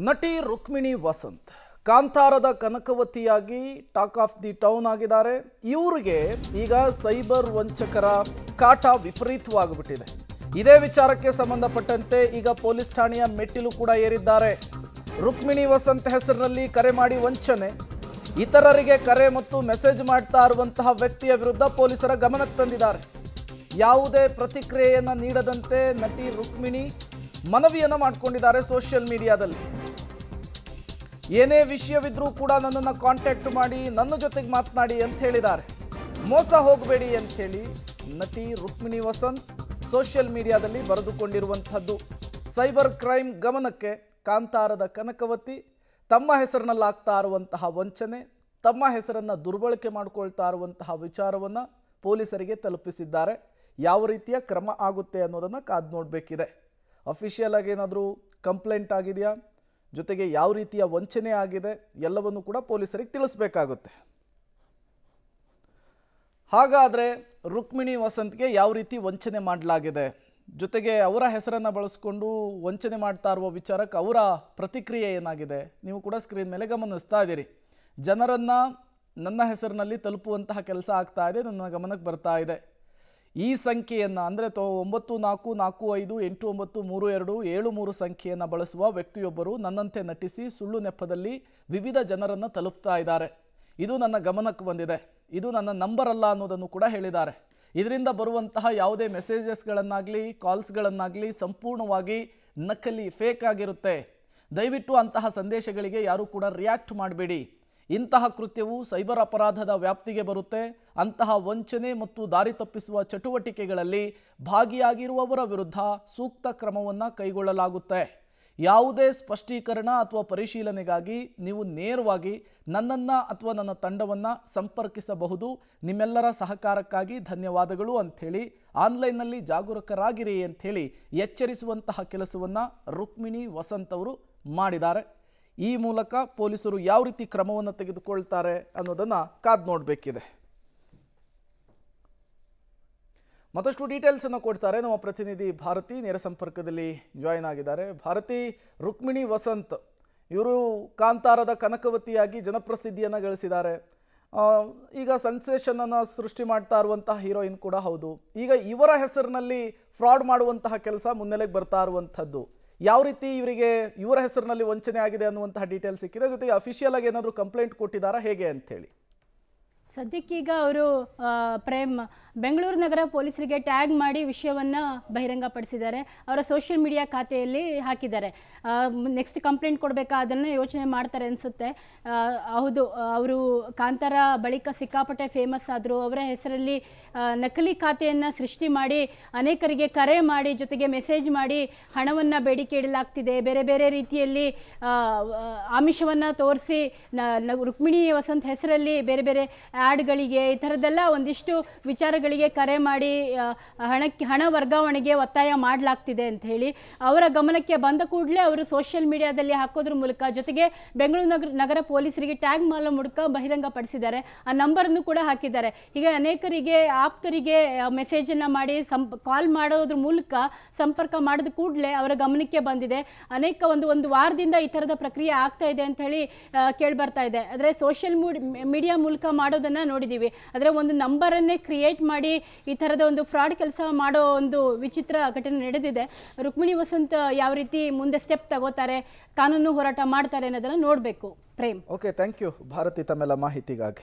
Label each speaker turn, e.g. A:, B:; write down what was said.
A: ನಟಿ ರುಕ್ಮಿಣಿ ವಸಂತ್ ಕಾಂತಾರದ ಕನಕವತಿಯಾಗಿ ಟಾಕ್ ಆಫ್ ದಿ ಟೌನ್ ಆಗಿದ್ದಾರೆ. ಇವರಿಗೆ ಈಗ ಸೈಬರ್ ವಂಚಕರ ಕಾಟ ವಿಪರೀತವಾಗಿಬಿಟ್ಟಿದೆ. ಇದೇ ವಿಚಾರಕ್ಕೆ ಸಂಬಂಧಪಟ್ಟಂತೆ ಈಗ ಪೊಲೀಸ್ ಠಾಣೆಯ ಮೆಟ್ಟಿಲು ಕೂಡ ಏರಿದ್ದಾರೆ. ರುಕ್ಮಿಣಿ ವಸಂತ್ ಹೆಸರಿನಲ್ಲಿ ಕರೆ ಮಾಡಿ ವಂಚನೆ, ಇತರರಿಗೆ ಕರೆ ಮತ್ತು ಮೆಸೇಜ್ ಮಾಡ್ತಾ ಇರುವಂತಹ ವ್ಯಕ್ತಿಯ ವಿರುದ್ಧ ಪೊಲೀಸರ ಗಮನಕ್ಕೆ ತಂದಿದ್ದಾರೆ. ಯಾವುದೇ ಪ್ರತಿಕ್ರಿಯೆಯನ್ನು ನೀಡದಂತೆ ನಟಿ ರುಕ್ಮಿಣಿ ಮನವಿಯನ್ನು ಮಾಡಿಕೊಂಡಿದ್ದಾರೆ ಸೋಷಿಯಲ್ ಮೀಡಿಯಾದಲ್ಲಿ. ಏನೇ ವಿಷಯವಿದ್ರೂ ಕೂಡ ನನ್ನನ್ನು ಕಾಂಟ್ಯಾಕ್ಟ್ ಮಾಡಿ, ನನ್ನ ಜೊತೆಗೆ ಮಾತನಾಡಿ ಅಂತ ಹೇಳಿದ್ದಾರೆ. ಮೋಸ ಹೋಗಬೇಡಿ ಅಂತ ಹೇಳಿ ನಟಿ ರುಕ್ಮಿಣಿ ವಸಂತ್ ಸೋಷಿಯಲ್ ಮೀಡಿಯಾದಲ್ಲಿ ಬರೆದುಕೊಂಡಿರುವಂಥದ್ದು. ಸೈಬರ್ ಕ್ರೈಮ್ ಗಮನಕ್ಕೆ ಕಾಂತಾರದ ಕನಕವತಿ ತಮ್ಮ ಹೆಸರಿನಲ್ಲಿ ಆಗ್ತಾ ಇರುವಂತಹ ವಂಚನೆ, ತಮ್ಮ ಹೆಸರನ್ನು ದುರ್ಬಳಕೆ ಮಾಡಿಕೊಳ್ತಾ ಇರುವಂತಹ ವಿಚಾರವನ್ನು ಪೊಲೀಸರಿಗೆ ತಲುಪಿಸಿದ್ದಾರೆ. ಯಾವ ರೀತಿಯ ಕ್ರಮ ಆಗುತ್ತೆ ಅನ್ನೋದನ್ನು ಕಾದು ನೋಡಬೇಕಿದೆ. ಅಫಿಷಿಯಲ್ ಆಗಿ ಏನಾದರೂ ಕಂಪ್ಲೇಂಟ್ ಆಗಿದೆಯಾ, ಜೊತೆಗೆ ಯಾವ ರೀತಿಯ ವಂಚನೆ ಆಗಿದೆ ಎಲ್ಲವನ್ನು ಕೂಡ ಪೊಲೀಸರಿಗೆ ತಿಳಿಸಬೇಕಾಗುತ್ತೆ. ಹಾಗಾದರೆ ರುಕ್ಮಿಣಿ ವಸಂತ್ಗೆ ಯಾವ ರೀತಿ ವಂಚನೆ ಮಾಡಲಾಗಿದೆ, ಜೊತೆಗೆ ಅವರ ಹೆಸರನ್ನು ಬಳಸಿಕೊಂಡು ವಂಚನೆ ಮಾಡ್ತಾ ಇರುವ ವಿಚಾರಕ್ಕೆ ಅವರ ಪ್ರತಿಕ್ರಿಯೆ ಏನಾಗಿದೆ, ನೀವು ಕೂಡ ಸ್ಕ್ರೀನ್ ಮೇಲೆ ಗಮನಿಸ್ತಾ ಇದ್ದೀರಿ. ಜನರನ್ನು ನನ್ನ ಹೆಸರಿನಲ್ಲಿ ತಲುಪುವಂತಹ ಕೆಲಸ ಆಗ್ತಾ ಇದೆ, ನನ್ನ ಗಮನಕ್ಕೆ ಬರ್ತಾ ಇದೆ. ಈ ಸಂಖ್ಯೆಯನ್ನು ಅಂದರೆ 9445893273 ಸಂಖ್ಯೆಯನ್ನು ಬಳಸುವ ವ್ಯಕ್ತಿಯೊಬ್ಬರು ನನ್ನಂತೆ ನಟಿಸಿ ಸುಳ್ಳು ನೆಪದಲ್ಲಿ ವಿವಿಧ ಜನರನ್ನು ತಲುಪ್ತಾ ಇದ್ದಾರೆ. ಇದು ನನ್ನ ಗಮನಕ್ಕೆ ಬಂದಿದೆ, ಇದು ನನ್ನ ನಂಬರ್ ಅಲ್ಲ ಅನ್ನೋದನ್ನು ಕೂಡ ಹೇಳಿದ್ದಾರೆ. ಇದರಿಂದ ಬರುವಂತಹ ಯಾವುದೇ ಮೆಸೇಜಸ್ಗಳನ್ನಾಗಲಿ ಕಾಲ್ಸ್ಗಳನ್ನಾಗಲಿ ಸಂಪೂರ್ಣವಾಗಿ ನಕಲಿ, ಫೇಕ್ ಆಗಿರುತ್ತೆ. ದಯವಿಟ್ಟು ಅಂತಹ ಸಂದೇಶಗಳಿಗೆ ಯಾರೂ ಕೂಡ ರಿಯಾಕ್ಟ್ ಮಾಡಬೇಡಿ. ಇಂತಹ ಕೃತ್ಯವು ಸೈಬರ್ ಅಪರಾಧದ ವ್ಯಾಪ್ತಿಗೆ ಬರುತ್ತೆ. ಅಂತಹ ವಂಚನೆ ಮತ್ತು ದಾರಿ ತಪ್ಪಿಸುವ ಚಟುವಟಿಕೆಗಳಲ್ಲಿ ಭಾಗಿಯಾಗಿರುವವರ ವಿರುದ್ಧ ಸೂಕ್ತ ಕ್ರಮವನ್ನು ಕೈಗೊಳ್ಳಲಾಗುತ್ತೆ. ಯಾವುದೇ ಸ್ಪಷ್ಟೀಕರಣ ಅಥವಾ ಪರಿಶೀಲನೆಗಾಗಿ ನೀವು ನೇರವಾಗಿ ನನ್ನನ್ನು ಅಥವಾ ನನ್ನ ತಂಡವನ್ನು ಸಂಪರ್ಕಿಸಬಹುದು. ನಿಮ್ಮೆಲ್ಲರ ಸಹಕಾರಕ್ಕಾಗಿ ಧನ್ಯವಾದಗಳು ಅಂಥೇಳಿ ಆನ್ಲೈನ್ನಲ್ಲಿ ಜಾಗರೂಕರಾಗಿರಿ ಅಂಥೇಳಿ ಎಚ್ಚರಿಸುವಂತಹ ಕೆಲಸವನ್ನು ರುಕ್ಮಿಣಿ ವಸಂತ್ ಅವರು ಮಾಡಿದ್ದಾರೆ. ಈ ಮೂಲಕ ಪೊಲೀಸರು ಯಾವ ರೀತಿ ಕ್ರಮವನ್ನು ತೆಗೆದುಕೊಳ್ತಾರೆ ಅನ್ನೋದನ್ನು ಕಾದು ನೋಡಬೇಕಿದೆ. ಮತ್ತಷ್ಟು ಡೀಟೇಲ್ಸನ್ನು ಕೊಡ್ತಾರೆ ನಮ್ಮ ಪ್ರತಿನಿಧಿ ಭಾರತಿ, ನೇರ ಸಂಪರ್ಕದಲ್ಲಿ ಜಾಯಿನ್ ಆಗಿದ್ದಾರೆ. ಭಾರತಿ, ರುಕ್ಮಿಣಿ ವಸಂತ್ ಇವರು ಕಾಂತಾರದ ಕನಕವತಿಯಾಗಿ ಜನಪ್ರಸಿದ್ಧಿಯನ್ನು ಗಳಿಸಿದ್ದಾರೆ. ಈಗ ಸೆನ್ಸೇಷನನ್ನು ಸೃಷ್ಟಿ ಮಾಡ್ತಾ ಇರುವಂತಹ ಹೀರೋಯಿನ್ ಕೂಡ ಹೌದು. ಈಗ ಇವರ ಹೆಸರಿನಲ್ಲಿ ಫ್ರಾಡ್ ಮಾಡುವಂತಹ ಕೆಲಸ ಮುನ್ನೆಲೆಗೆ ಬರ್ತಾ ಇರುವಂಥದ್ದು. ಯಾವ ರೀತಿ ಇವರ ಹೆಸರಿನಲ್ಲಿ ವಂಚನೆ ಆಗಿದೆ ಅನ್ನುವಂತಹ ಡೀಟೇಲ್ಸ್ ಸಿಕ್ಕಿದೆ, ಜೊತೆಗೆ ಅಫಿಷಿಯಲ್ ಆಗಿ ಏನಾದರೂ ಕಂಪ್ಲೇಂಟ್ ಕೊಟ್ಟಿದ್ದಾರಾ ಹೇಗೆ ಅಂಥೇಳಿ?
B: ಸದ್ಯಕ್ಕೀಗ ಅವರು ಪ್ರೇಮ್ ಬೆಂಗಳೂರು ನಗರ ಪೊಲೀಸರಿಗೆ ಟ್ಯಾಗ್ ಮಾಡಿ ವಿಷಯವನ್ನು ಬಹಿರಂಗಪಡಿಸಿದ್ದಾರೆ. ಅವರ ಸೋಷಿಯಲ್ ಮೀಡಿಯಾ ಖಾತೆಯಲ್ಲಿ ಹಾಕಿದ್ದಾರೆ. ನೆಕ್ಸ್ಟ್ ಕಂಪ್ಲೇಂಟ್ ಕೊಡಬೇಕಾ ಅದನ್ನು ಯೋಚನೆ ಮಾಡ್ತಾರೆ ಅನಿಸುತ್ತೆ. ಹೌದು, ಅವರು ಕಾಂತಾರ ಬಳಿಕ ಸಿಕ್ಕಾಪಟ್ಟೆ ಫೇಮಸ್ ಆದರು. ಅವರ ಹೆಸರಲ್ಲಿ ನಕಲಿ ಖಾತೆಯನ್ನು ಸೃಷ್ಟಿ ಮಾಡಿ ಅನೇಕರಿಗೆ ಕರೆ ಮಾಡಿ, ಜೊತೆಗೆ ಮೆಸೇಜ್ ಮಾಡಿ ಹಣವನ್ನು ಬೇಡಿಕೆ ಇಡಲಾಗ್ತಿದೆ. ಬೇರೆ ಬೇರೆ ರೀತಿಯಲ್ಲಿ ಆಮಿಷವನ್ನು ತೋರಿಸಿ ರುಕ್ಮಿಣಿ ವಸಂತ್ ಹೆಸರಲ್ಲಿ ಬೇರೆ ಬೇರೆ ಆ್ಯಡ್ಗಳಿಗೆ ಈ ಥರದ್ದೆಲ್ಲ ಒಂದಿಷ್ಟು ವಿಚಾರಗಳಿಗೆ ಕರೆ ಮಾಡಿ ಹಣ ವರ್ಗಾವಣೆಗೆ ಒತ್ತಾಯ ಮಾಡಲಾಗ್ತಿದೆ ಅಂತ ಹೇಳಿ ಅವರ ಗಮನಕ್ಕೆ ಬಂದ ಕೂಡಲೇ ಅವರು ಸೋಷಿಯಲ್ ಮೀಡಿಯಾದಲ್ಲಿ ಹಾಕೋದ್ರ ಮೂಲಕ, ಜೊತೆಗೆ ಬೆಂಗಳೂರು ನಗರ ಪೊಲೀಸರಿಗೆ ಟ್ಯಾಗ್ ಮಾಡೋ ಮೂಲಕ ಬಹಿರಂಗಪಡಿಸಿದ್ದಾರೆ. ಆ ನಂಬರನ್ನು ಕೂಡ ಹಾಕಿದ್ದಾರೆ. ಹೀಗೆ ಅನೇಕರಿಗೆ ಆಪ್ತರಿಗೆ ಮೆಸೇಜನ್ನು ಮಾಡಿ ಕಾಲ್ ಮಾಡೋದ್ರ ಮೂಲಕ ಸಂಪರ್ಕ ಮಾಡಿದ ಕೂಡಲೇ ಅವರ ಗಮನಕ್ಕೆ ಬಂದಿದೆ. ಅನೇಕ ಒಂದು ವಾರದಿಂದ ಈ ಥರದ ಪ್ರಕ್ರಿಯೆ ಆಗ್ತಾ ಇದೆ ಅಂತ ಹೇಳಿ ಕೇಳಿಬರ್ತಾ ಇದೆ. ಆದರೆ ಸೋಷಿಯಲ್ ಮೀಡಿಯಾ ಮೂಲಕ ಮಾಡೋದನ್ನು ನೋಡಿದ್ದೀವಿ. ಆದರೆ ಒಂದು ನಂಬರನ್ನೇ ಕ್ರಿಯೇಟ್ ಮಾಡಿ ಈ ಥರದ ಒಂದು ಫ್ರಾಡ್ ಕೆಲಸ ಮಾಡೋ ಒಂದು ವಿಚಿತ್ರ ಘಟನೆ ನಡೆದಿದೆ. ರುಕ್ಮಿಣಿ ವಸಂತ್ ಯಾವ ರೀತಿ ಮುಂದೆ ಸ್ಟೆಪ್ ತಗೋತಾರೆ, ಕಾನೂನು ಹೋರಾಟ ಮಾಡ್ತಾರೆ ಅನ್ನೋದನ್ನು ನೋಡಬೇಕು. Prem.
A: Okay, thank you Bharathi ತಮ್ಮೆಲ್ಲ ಮಾಹಿತಿಗಾಗಿ.